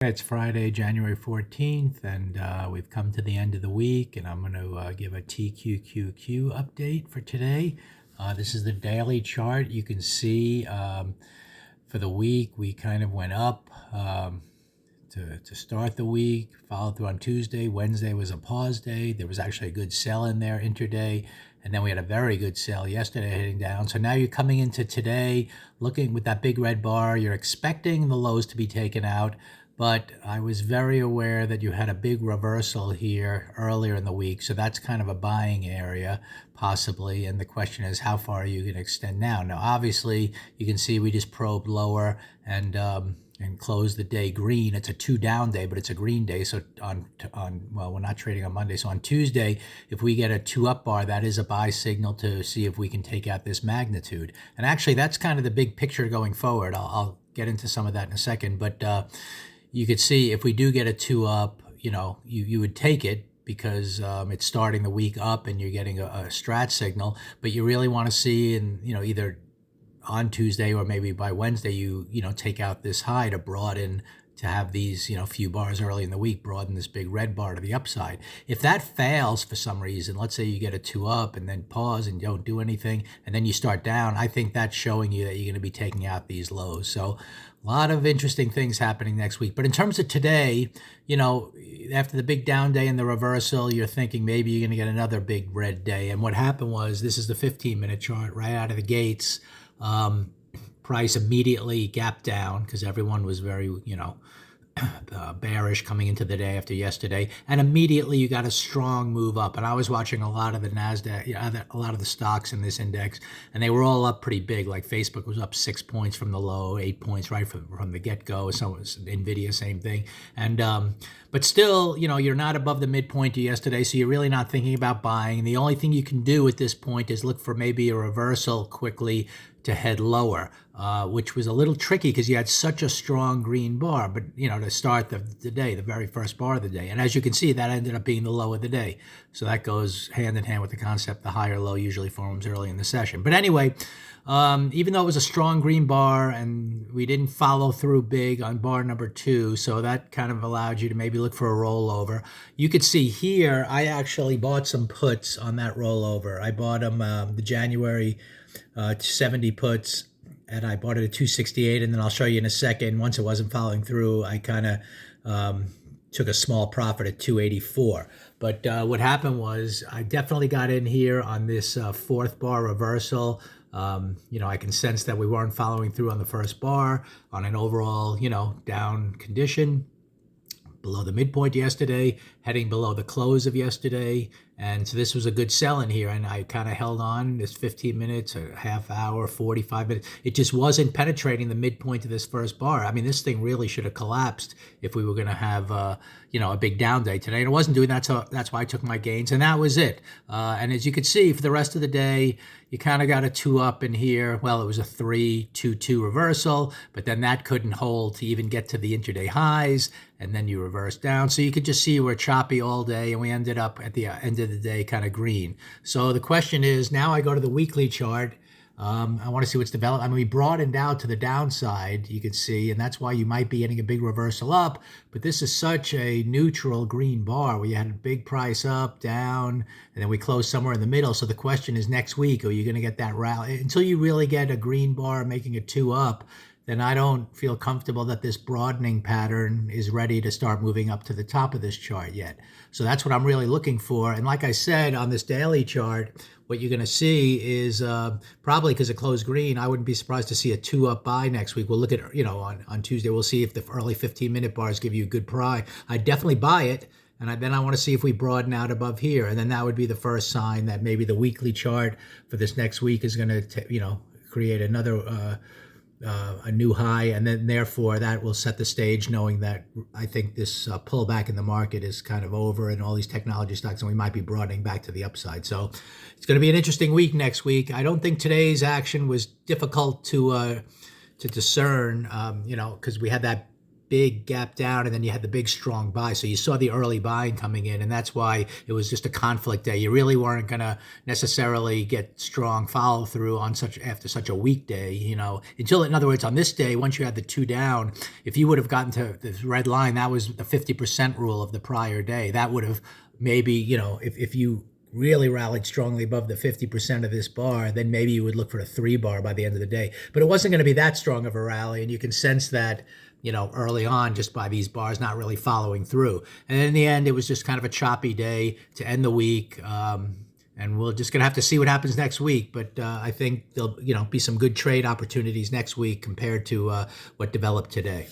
It's Friday, January 14th, and we've come to the end of the week, and I'm going to give a TQQQ update for today. This is the daily chart. You can see for the week, we kind of went up to start the week, followed through on Tuesday. Wednesday was a pause day. There was actually a good sell in there intraday, and then we had a very good sell yesterday heading down. So now you're coming into today looking with that big red bar. You're expecting the lows to be taken out. But I was very aware that you had a big reversal here earlier in the week. So that's kind of a buying area, possibly. And the question is, how far are you going to extend now? Now, obviously, you can see we just probed lower and closed the day green. It's a 2 down day, but it's a green day. So well, we're not trading on Monday. So on Tuesday, if we get a 2 up bar, that is a buy signal to see if we can take out this magnitude. And actually, that's kind of the big picture going forward. I'll get into some of that in a second. But you could see if we do get a 2 up, you would take it because it's starting the week up and you're getting a strat signal. But you really want to see, either on Tuesday or maybe by Wednesday, you take out this high to broaden, to have these, few bars early in the week, broaden this big red bar to the upside. If that fails for some reason, let's say you get a 2 up and then pause and don't do anything, and then you start down, I think that's showing you that you're going to be taking out these lows. So a lot of interesting things happening next week. But in terms of today, after the big down day and the reversal, you're thinking maybe you're going to get another big red day. And what happened was, this is the 15-minute chart right out of the gates. Price immediately gapped down because everyone was very, bearish coming into the day after yesterday, and immediately you got a strong move up. And I was watching a lot of the NASDAQ, a lot of the stocks in this index, and they were all up pretty big. Like Facebook was up 6 points from the low, 8 points right from the get-go. So was Nvidia, same thing. And but still, you're not above the midpoint of yesterday, so you're really not thinking about buying. The only thing you can do at this point is look for maybe a reversal quickly to head lower, which was a little tricky because you had such a strong green bar, but to start the day, the very first bar of the day. And as you can see, that ended up being the low of the day. So that goes hand in hand with the concept the higher low usually forms early in the session. But anyway, even though it was a strong green bar and we didn't follow through big on bar number 2, so that kind of allowed you to maybe look for a rollover. You could see here, I actually bought some puts on that rollover. I bought them the January 70 puts, and I bought it at 268, and then I'll show you in a second. Once it wasn't following through, I kind of took a small profit at 284. But what happened was I definitely got in here on this 4th bar reversal. I can sense that we weren't following through on the first bar on an overall, down condition. Below the midpoint yesterday, heading below the close of yesterday. And so this was a good sell in here. And I kind of held on this 15 minutes, a half hour, 45 minutes. It just wasn't penetrating the midpoint of this first bar. I mean, this thing really should have collapsed if we were going to have, a big down day today. And it wasn't doing that, so that's why I took my gains. And that was it. And as you could see, for the rest of the day, you kind of got a 2 up in here. Well, it was a 3-2-2 reversal, but then that couldn't hold to even get to the intraday highs, and then you reversed down. So you could just see we're choppy all day, and we ended up at the end of the day kind of green. So the question is, now I go to the weekly chart. I want to see what's developed. I mean, we broadened out to the downside, you can see, and that's why you might be getting a big reversal up. But this is such a neutral green bar where you had a big price up, down, and then we closed somewhere in the middle. So the question is, next week, are you going to get that rally? Until you really get a green bar making a 2 up, then I don't feel comfortable that this broadening pattern is ready to start moving up to the top of this chart yet. So that's what I'm really looking for. And like I said, on this daily chart, what you're going to see is probably because it closed green, I wouldn't be surprised to see a 2 up buy next week. We'll look at, on Tuesday, we'll see if the early 15-minute bars give you a good pry. I'd definitely buy it. And then I want to see if we broaden out above here. And then that would be the first sign that maybe the weekly chart for this next week is going to, create another a new high, and then therefore that will set the stage, knowing that I think this pullback in the market is kind of over and all these technology stocks, and we might be broadening back to the upside. So it's going to be an interesting week next week. I don't think today's action was difficult to discern, because we had that big gap down, and then you had the big strong buy. So you saw the early buying coming in, and that's why it was just a conflict day. You really weren't going to necessarily get strong follow through on after such a weak day, until, in other words, on this day, once you had the two down, if you would have gotten to this red line, that was the 50% rule of the prior day. That would have maybe, if you really rallied strongly above the 50% of this bar, then maybe you would look for a 3 bar by the end of the day. But it wasn't going to be that strong of a rally, and you can sense that, early on, just by these bars not really following through. And in the end, it was just kind of a choppy day to end the week. And we're just going to have to see what happens next week. But I think there'll, be some good trade opportunities next week compared to what developed today.